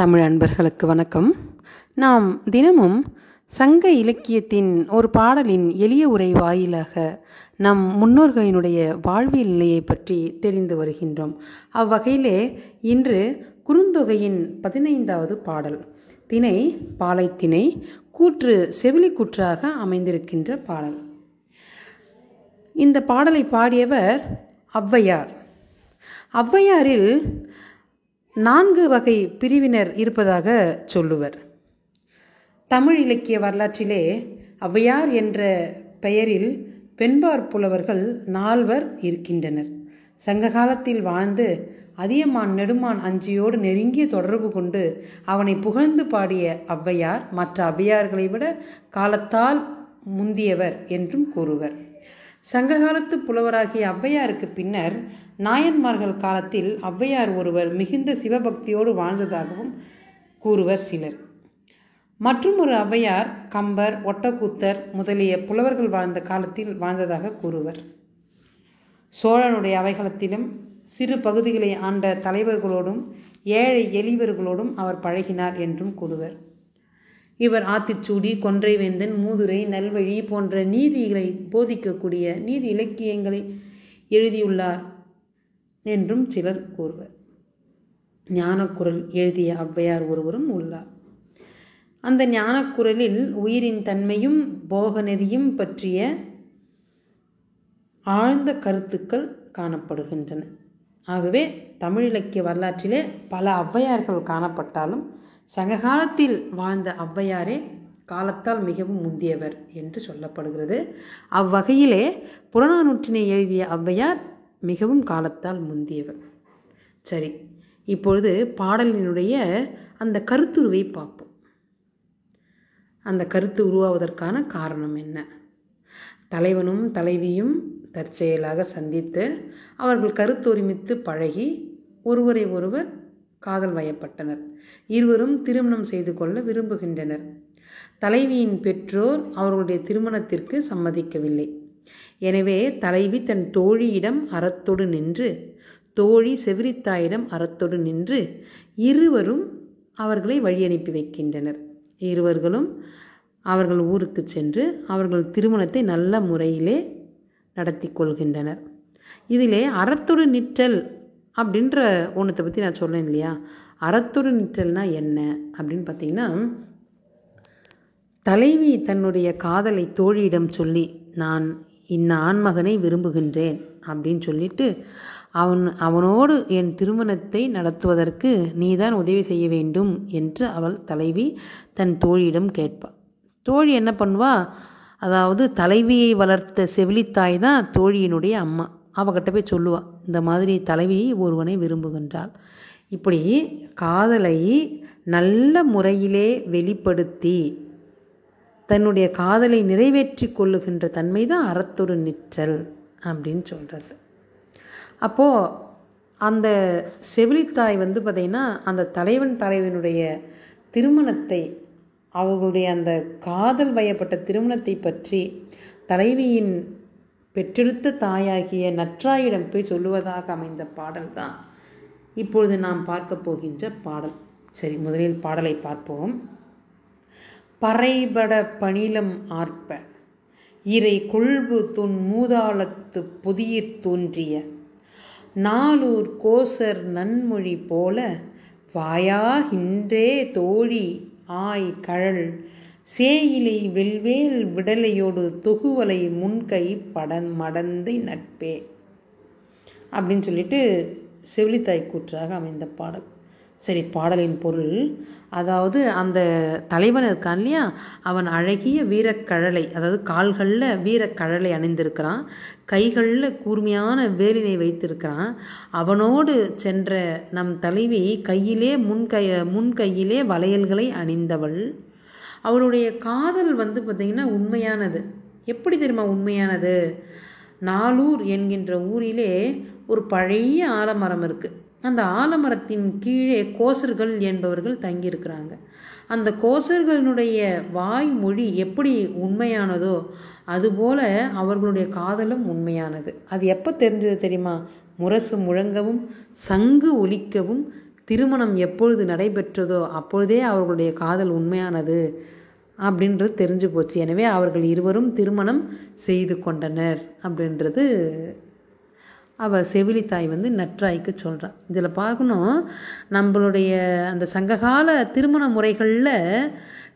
தமிழ் அன்பர்களுக்கு வணக்கம். நாம் தினமும் சங்க இலக்கியத்தின் ஒரு பாடலின் எளிய உரை வாயிலாக நம் முன்னோர்களினுடைய வாழ்வியல் நிலையை பற்றி தெரிந்து வருகின்றோம். அவ்வகையிலே இன்று குறுந்தொகையின் 15வது பாடல், திணை பாலைத்திணை, கூற்று செவிலி கூற்றாக அமைந்திருக்கின்ற பாடல். இந்த பாடலை பாடியவர் ஔவையார். ஔவையாரில் 4 வகை பிரிவினர் இருப்பதாக சொல்லுவர். தமிழ் இலக்கிய வரலாற்றிலே ஔவையார் என்ற பெயரில் பெண்பார் புலவர்கள் 4 இருக்கின்றனர். சங்க காலத்தில் வாழ்ந்து அதியமான் நெடுமான் அஞ்சியோடு நெருங்கிய தொடர்பு கொண்டு அவனை புகழ்ந்து பாடிய ஔவையார் மற்ற ஔவையார்களை விட காலத்தால் முந்தியவர் என்றும் கூறுவர். சங்க காலத்து புலவராகிய ஔவையாருக்கு பின்னர் நாயன்மார்கள் காலத்தில் ஔவையார் ஒருவர் மிகுந்த சிவபக்தியோடு வாழ்ந்ததாகவும் கூறுவர் சிலர். மற்றும் ஒரு ஔவையார் கம்பர், ஒட்டக்கூத்தர் முதலிய புலவர்கள் வாழ்ந்த காலத்தில் வாழ்ந்ததாக கூறுவர். சோழனுடைய அவைகளத்திலும் சிறு பகுதிகளை ஆண்ட தலைவர்களோடும் ஏழை எளியவர்களோடும் அவர் பழகினார் என்றும் கூறுவர். இவர் ஆத்திச்சூடி, கொன்றைவேந்தன், மூதுரை, நல்வழி போன்ற நீதிகளை போதிக்கக்கூடிய நீதி இலக்கியங்களை எழுதியுள்ளார் என்றும் சிலர் கூறுவர். ஞானக்குரல் எழுதிய ஔவையார் ஒருவரும் உள்ளார். அந்த ஞானக்குரலில் உயிரின் தன்மையும் போக நெறியும் பற்றிய ஆழ்ந்த கருத்துக்கள் காணப்படுகின்றன. ஆகவே தமிழ் இலக்கிய வரலாற்றிலே பல ஔவையார்கள் காணப்பட்டாலும் சங்ககாலத்தில் வாழ்ந்த ஔவையாரே காலத்தால் மிகவும் முந்தியவர் என்று சொல்லப்படுகிறது. அவ்வகையிலே புறநானூற்றினை எழுதிய ஔவையார் மிகவும் காலத்தால் முந்தியவர். சரி, இப்பொழுது பாடலினுடைய அந்த கருத்துருவை பார்ப்போம். அந்த கருத்து உருவாவதற்கான காரணம் என்ன? தலைவனும் தலைவியும் தற்செயலாக சந்தித்து அவர்கள் கருத்தொருமித்து பழகி ஒருவரை ஒருவர் காதல் வயப்பட்டனர். இருவரும் திருமணம் செய்து கொள்ள விரும்புகின்றனர். தலைவியின் பெற்றோர் அவர்களுடைய திருமணத்திற்கு சம்மதிக்கவில்லை. எனவே தலைவி தன் தோழியிடம் அறத்தொடு நின்று, தோழி செவிலித்தாயிடம் அறத்தொடு நின்று இருவரும் அவர்களை வழி அனுப்பி வைக்கின்றனர். இருவர்களும் அவர்கள் ஊருக்கு சென்று அவர்கள் திருமணத்தை நல்ல முறையிலே நடத்தி கொள்கின்றனர். இதிலே அறத்தொடு நிற்றல் அப்படின்ற ஒன்றத்தை பற்றி நான் சொன்னேன் இல்லையா? அறத்தொடு நிற்றல்னா என்ன அப்படின்னு பார்த்தீங்கன்னா, தலைவி தன்னுடைய காதலை தோழியிடம் சொல்லி, நான் இந்த ஆண்மகனை விரும்புகின்றேன் அப்படின்னு சொல்லிட்டு அவனோடு என் திருமணத்தை நடத்துவதற்கு நீதான் உதவி செய்ய வேண்டும் என்று அவள் தலைவி தன் தோழியிடம் கேட்பாள். தோழி என்ன பண்ணுவா? அதாவது தலைவியை வளர்த்த செவிலித்தாய் தான் தோழியினுடைய அம்மா. அவகிட்ட போய் சொல்லுவாள், இந்த மாதிரி தலைவி ஒருவனை விரும்புகின்றாள். இப்படி காதலை நல்ல முறையிலே வெளிப்படுத்தி தன்னுடைய காதலை நிறைவேற்றி கொள்ளுகின்ற தன்மை தான் அறத்தொடு நிற்றல் அப்படின்னு சொல்கிறது. அப்போது அந்த செவிலித்தாய் பார்த்திங்கன்னா அந்த தலைவன் தலைவனுடைய திருமணத்தை, அவர்களுடைய அந்த காதல் வயப்பட்ட திருமணத்தை பற்றி தலைவியின் பெற்றெடுத்த தாயாகிய நற்றாயிடம் போய் சொல்லுவதாக அமைந்த பாடல் தான் இப்பொழுது நாம் பார்க்க போகின்ற பாடல். சரி, முதலில் பாடலை பார்ப்போம். பறைபட பணிலம் ஆர்ப்ப இறை கொள்பு துன் மூதாளத்து புதியிற் தோன்றிய நாளூர் கோசர் நன்மொழி போல வாயாகின்றே தோழி ஆய் கழல் சேயிலை வெல்வேல் விடலையோடு தொகுவலை முன்கை படன் மடந்தை நட்பே அப்படின்னு சொல்லிட்டு செவிலித்தாய் கூற்றாக அமைந்த பாடல். சரி, பாடலின் பொருள், அதாவது அந்த தலைவன் இருக்கான் இல்லையா, அவன் அழகிய வீரக்கழலை, அதாவது கால்களில் வீரக்கழலை அணிந்திருக்கிறான், கைகளில் கூர்மையான வேலினை வைத்திருக்கிறான். அவனோடு சென்ற நம் தலைவி கையிலே முன்கையிலே வளையல்களை அணிந்தவள். அவளுடைய காதல் பார்த்திங்கன்னா உண்மையானது. எப்படி தெரியுமா உண்மையானது? நாளூர் என்கின்ற ஊரிலே ஒரு பழைய ஆலமரம் இருக்குது. அந்த ஆலமரத்தின் கீழே கோசர்கள் என்பவர்கள் தங்கியிருக்கிறாங்க. அந்த கோசர்களுடைய வாய்மொழி எப்படி உண்மையானதோ அதுபோல அவர்களுடைய காதலும் உண்மையானது. அது எப்போ தெரிஞ்சது தெரியுமா? முரசு முழங்கவும் சங்கு ஒலிக்கவும் திருமணம் எப்பொழுது நடைபெற்றதோ அப்பொழுதே அவர்களுடைய காதல் உண்மையானது அப்படின்றது தெரிஞ்சு போச்சு. எனவே அவர்கள் இருவரும் திருமணம் செய்து கொண்டனர் அப்படின்றது அவள் செவிலித்தாய் நற்றாய்க்கு சொல்கிறான். இதில் பார்க்கணும், நம்மளுடைய அந்த சங்ககால திருமண முறைகளில்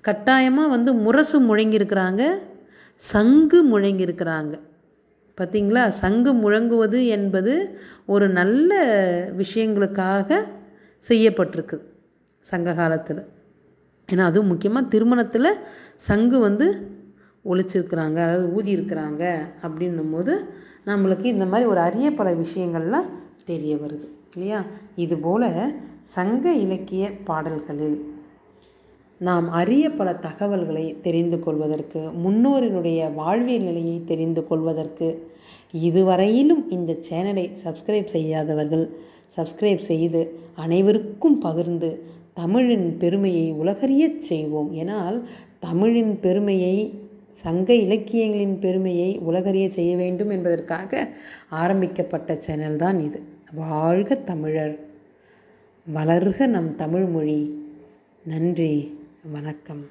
கட்டாயமாக முரசு முழங்கியிருக்கிறாங்க, சங்கு முழங்கியிருக்கிறாங்க. பார்த்திங்களா? சங்கு முழங்குவது என்பது ஒரு நல்ல விஷயங்களுக்காக செய்யப்பட்டிருக்கு சங்க காலத்தில். ஏன்னா அதுவும் முக்கியமாக திருமணத்தில் சங்கு ஒழிச்சிருக்கிறாங்க, அதாவது ஊதியிருக்கிறாங்க அப்படின்னும் போது நம்மளுக்கு இந்த மாதிரி ஒரு அரிய பல விஷயங்கள்லாம் தெரிய வருது இல்லையா? இதுபோல் சங்க இலக்கிய பாடல்களில் நாம் அரிய பல தகவல்களை தெரிந்து கொள்வதற்கு, முன்னோரினுடைய வாழ்வியல் நிலையை தெரிந்து கொள்வதற்கு இதுவரையிலும் இந்த சேனலை சப்ஸ்கிரைப் செய்யாதவர்கள் சப்ஸ்கிரைப் செய்து அனைவருக்கும் பகிர்ந்து தமிழின் பெருமையை உலகறியச் செய்வோம். ஏனால் தமிழின் பெருமையை, சங்க இலக்கியங்களின் பெருமையை உலகறிய செய்ய வேண்டும் என்பதற்காக ஆரம்பிக்கப்பட்ட சேனல் தான் இது. வாழ்க தமிழர், வளர்க நம் தமிழ்மொழி. நன்றி, வணக்கம்.